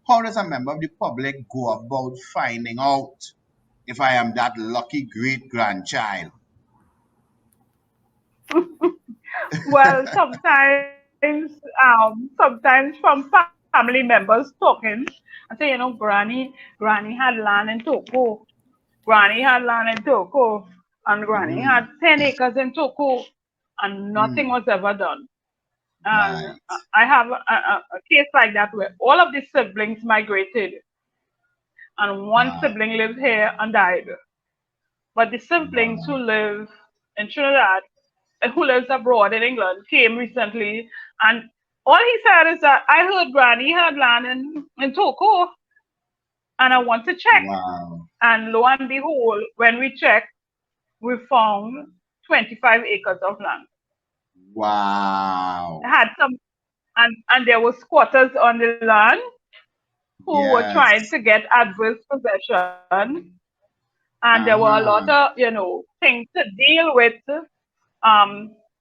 how does a member of the public go about finding out if I am that lucky great-grandchild? Well, sometimes from family members talking, I say, Granny had land in Toko. Granny had land in Toko, and Granny had 10 acres in Toko, and nothing was ever done. And Right. I have a case like that where all of the siblings migrated, and one Wow. sibling lived here and died. But the siblings who Wow. live in Trinidad, who lives abroad in England, came recently, and all he said is that I heard Granny had land in Toko, and I want to check. Wow. And lo and behold, when we checked, we found 25 acres of land. Wow. Had some, and there were squatters on the land who were trying Yes. to get adverse possession, and there were a lot of things to deal with.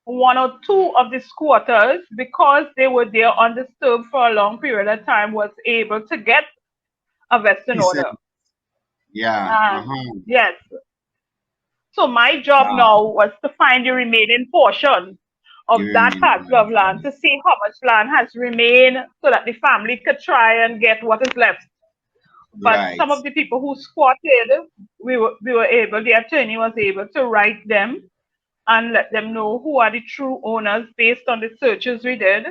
One or two of the squatters, because they were there undisturbed for a long period of time, was able to get a vesting He said, order. yeah. And yes, so my job Wow. now was to find the remaining portion of You that remain parcel of land to see how much land has remained so that the family could try and get what is left. But right. some of the people who squatted, the attorney was able to write them and let them know who are the true owners based on the searches we did,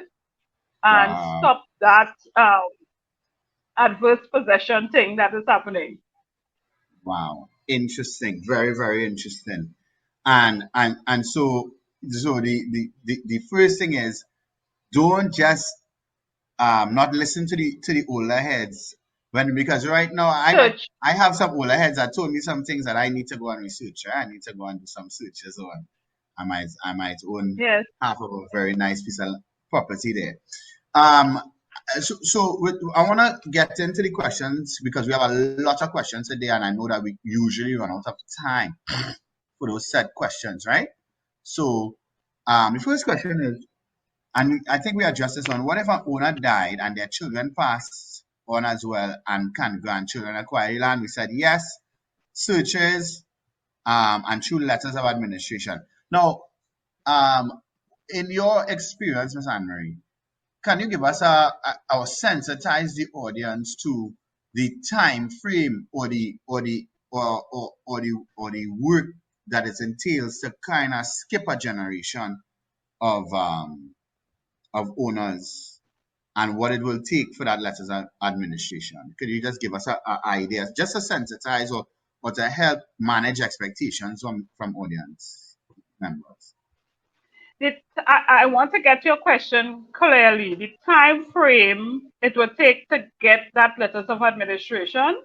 and Wow. stop that adverse possession thing that is happening. Wow. Interesting. Very, very interesting. And so the first thing is, don't just not listen to the older heads, because right now Search. I have some older heads that told me some things that I need to go and research. Right? I need to go and do some searches on. I might own Yes. half of a very nice piece of property there. So I want to get into the questions because we have a lot of questions today, and I know that we usually run out of time for those set questions, right? So the first question is, and I think we addressed this one: what if an owner died and their children passed on as well, and can grandchildren acquire the land? We said yes, searches, and through letters of administration. Now, in your experience, Ms. Anne-Marie, can you give us or sensitize the audience to the time frame or the work that it entails to kind of skip a generation of owners, and what it will take for that letters of administration? Could you just give us an idea, just to sensitize or to help manage expectations from audience members? I want to get your question clearly. The time frame it would take to get that letters of administration,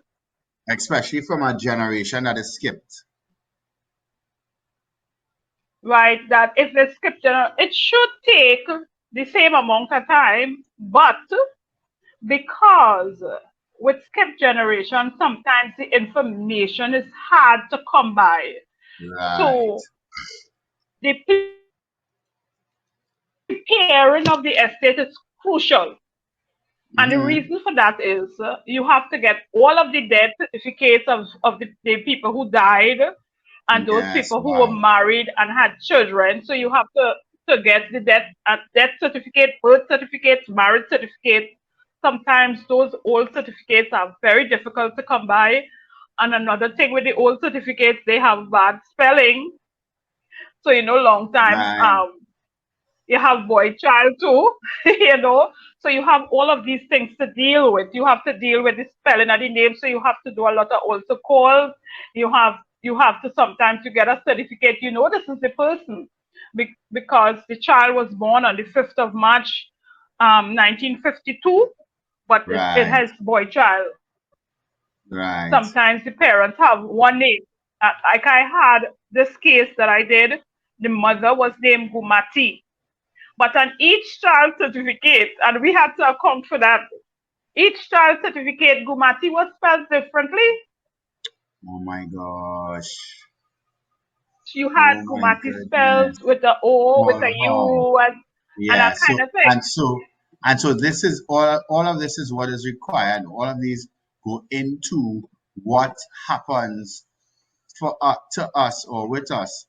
Especially from a generation that is skipped. right? That if they skip it should take the same amount of time, but because with skip generation, sometimes the information is hard to come by. Right. So the preparing of the estate is crucial. And the reason for that is you have to get all of the death certificates of the people who died, and those people who were married and had children. So you have to get the death certificate, birth certificates, marriage certificate. Sometimes those old certificates are very difficult to come by. And another thing with the old certificates, they have bad spelling. So long time you have boy child too, so you have all of these things to deal with. You have to deal with the spelling of the name, so you have to do a lot of also calls. You have to sometimes you get a certificate, this is the person, because the child was born on the 5th of March 1952, but it has boy child. Right. Sometimes the parents have one name. Like I had this case that I did, the mother was named 𝗙𝗵hi. But on each child certificate, and we had to account for that, each child certificate, 𝗙𝗵hi was spelled differently. Oh my gosh. You had 𝗙𝗵hi spelled with the O, with the U, and that kind of thing. And so this is all of this is what is required. All of these go into what happens to us or with us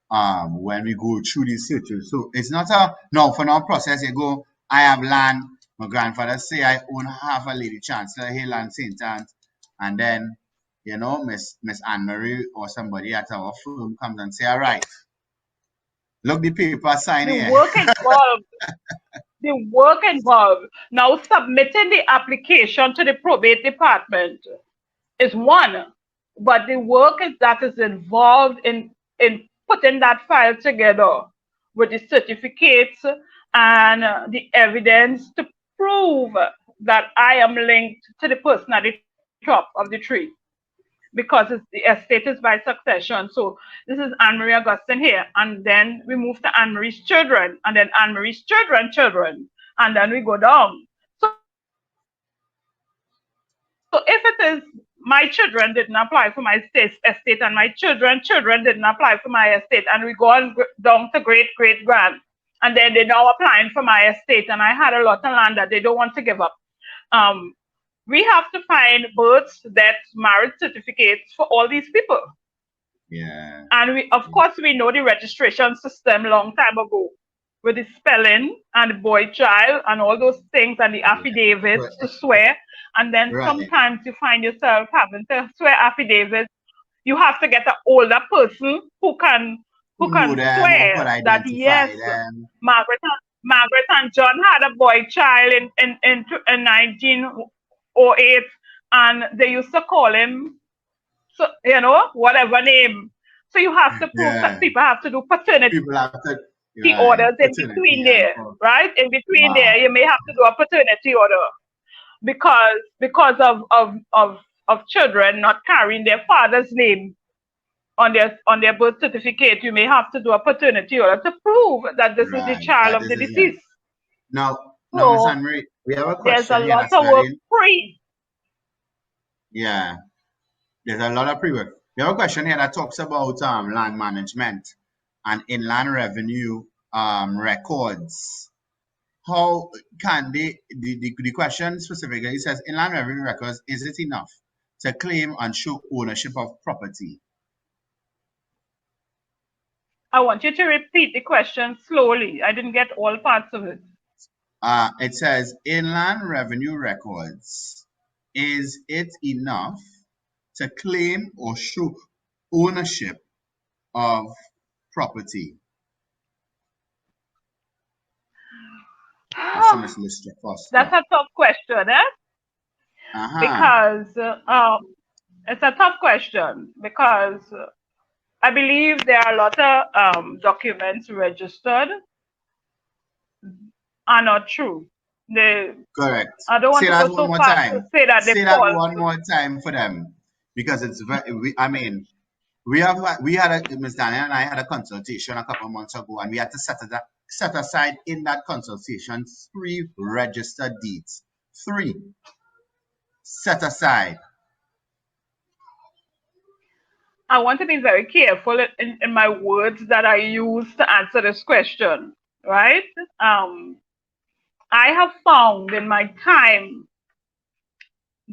when we go through these searches. So it's not a no for no process. You go, I have land. My grandfather say I own half a Lady Chancellor Hill and St. Anne's, and then Miss Anne-Marie or somebody at our firm comes and say, all right, look the paper, sign here. The work involved. Now submitting the application to the probate department is one, but the work that is involved in putting that file together with the certificates and the evidence to prove that I am linked to the person at the top of the tree, because the estate is by succession. So this is Anne-Marie Augustine here, and then we move to Anne-Marie's children, and then Anne-Marie's children, and then we go down. So if it is my children didn't apply for my estate, and my children didn't apply for my estate, and we go on down to great-great-grand, and then they're now applying for my estate, and I had a lot of land that they don't want to give up. We have to find births, deaths, marriage certificates for all these people. Yeah. And of course, we know the registration system long time ago with the spelling and the boy child and all those things and the affidavits to swear. And then sometimes you find yourself having to swear affidavits. You have to get an older person who can swear that yes, Margaret and John had a boy child in 1908, and they used to call him, so whatever name. So you have to prove that people have to do paternity orders in between there, right? In between there, you may have to do a paternity order because of children not carrying their father's name on their birth certificate. You may have to do a paternity order to prove that this is the child of the deceased. Now, Ms. Anne-Marie, we have a question. There's a lot of work pre. Yeah, there's a lot of pre-work. We have a question here that talks about land management and inland revenue records. How can the question specifically says, inland revenue records, is it enough to claim and show ownership of property? I want you to repeat the question slowly. I didn't get all parts of it. It says, inland revenue records, is it enough to claim or show ownership of property? That's a tough question, Because it's a tough question because I believe there are a lot of documents registered are not true. Correct. I don't want to go so far to say that say that one more time for them, because it's very. We had Ms. Daniel and I had a consultation a couple of months ago, and we had to set aside in that consultation 3 registered deeds. 3 set aside. I want to be very careful in my words that I use to answer this question, right? I have found in my time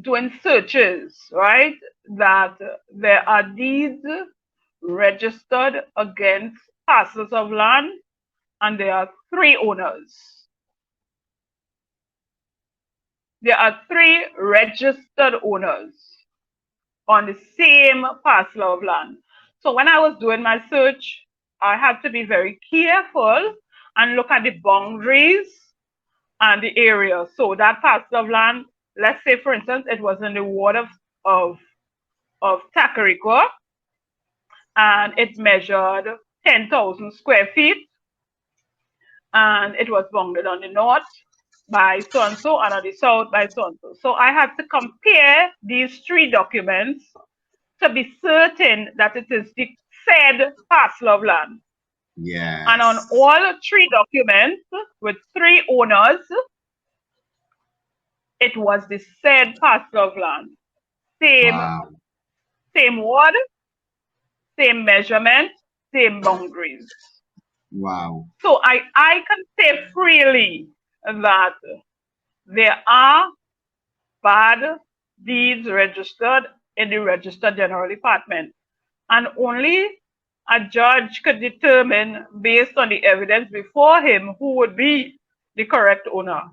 doing searches, right, that there are deeds registered against parcels of land, and there are 3 owners. There are 3 registered owners on the same parcel of land. So when I was doing my search, I had to be very careful and look at the boundaries and the area. So that parcel of land, let's say for instance, it was in the ward of 𝗙𝗶H, and it measured 10,000 square feet, and it was bounded on the north by so-and-so and on the south by so-and-so. So I had to compare these 3 documents to be certain that it is the said parcel of land. Yeah. And on all 3 documents with 3 owners, it was the said parcel of land. Same ward, same measurement, same boundaries. Wow. So I can say freely that there are bad deeds registered in the Register General Department, and only a judge could determine based on the evidence before him who would be the correct owner.